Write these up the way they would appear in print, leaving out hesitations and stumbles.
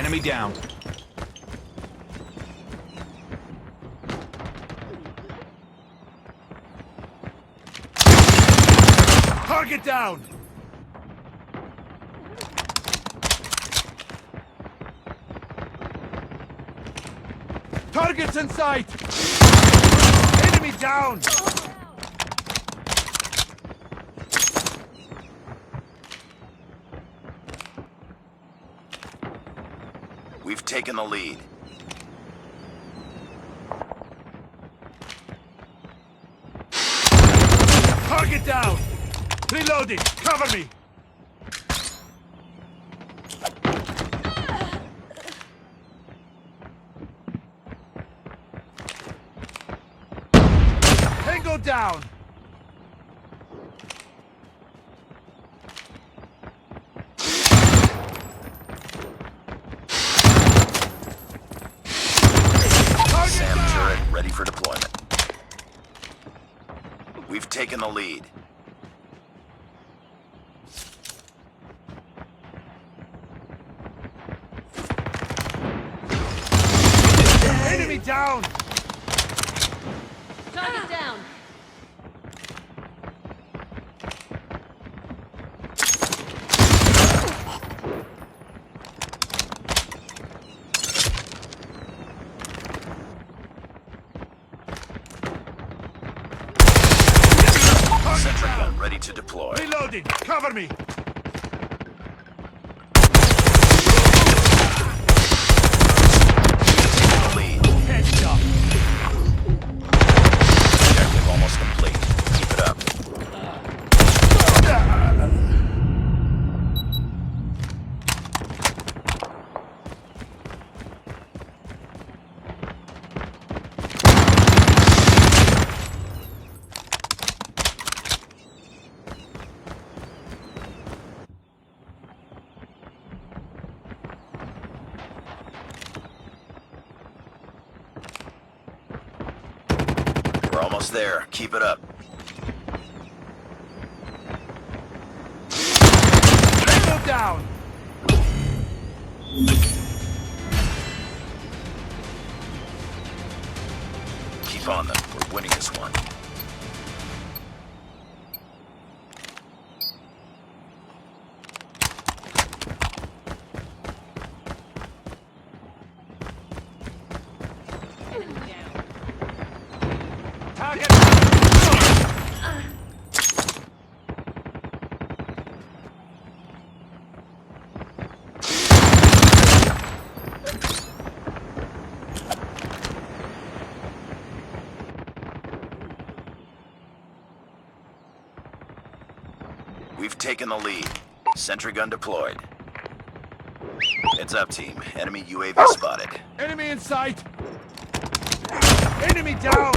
Enemy down. Target down! Targets in sight! Enemy down! We've taken the lead. Target down! Reloading! Cover me! Tango down! Target SAM down! turret ready for deployment. We've taken the lead. Enemy down! Target down. Sentry gun ready to deploy. Reloading! Cover me! The lead. Headshot! Objective almost complete. Keep it up. We're almost there. Keep it up. Tango down! Keep on them. We're winning this one. Target! We've taken the lead. Sentry gun deployed. Heads up, team. Enemy UAV spotted. Enemy in sight! Enemy down!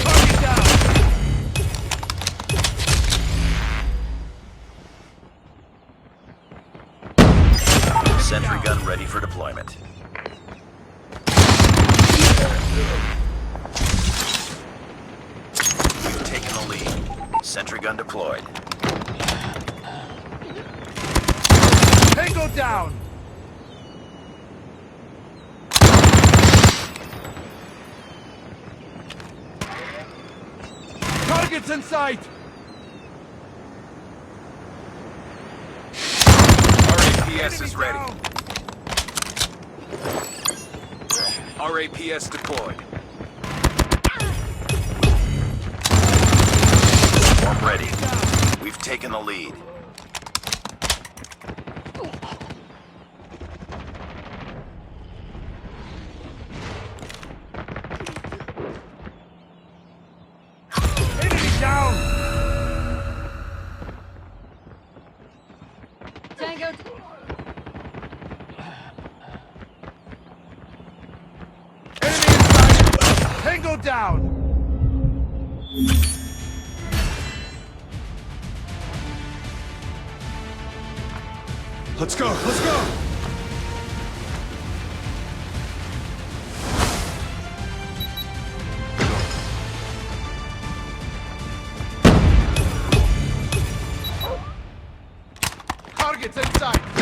Target down! Sentry gun ready for deployment. We've taken the lead. Sentry gun deployed. Tango down! Targets in sight! RAPS is ready. Down. RAPS deployed. Swarm ready. We've taken the lead. Enemy down! Tango. Enemy in sight! Tango down! Let's go, let's go! Targets inside.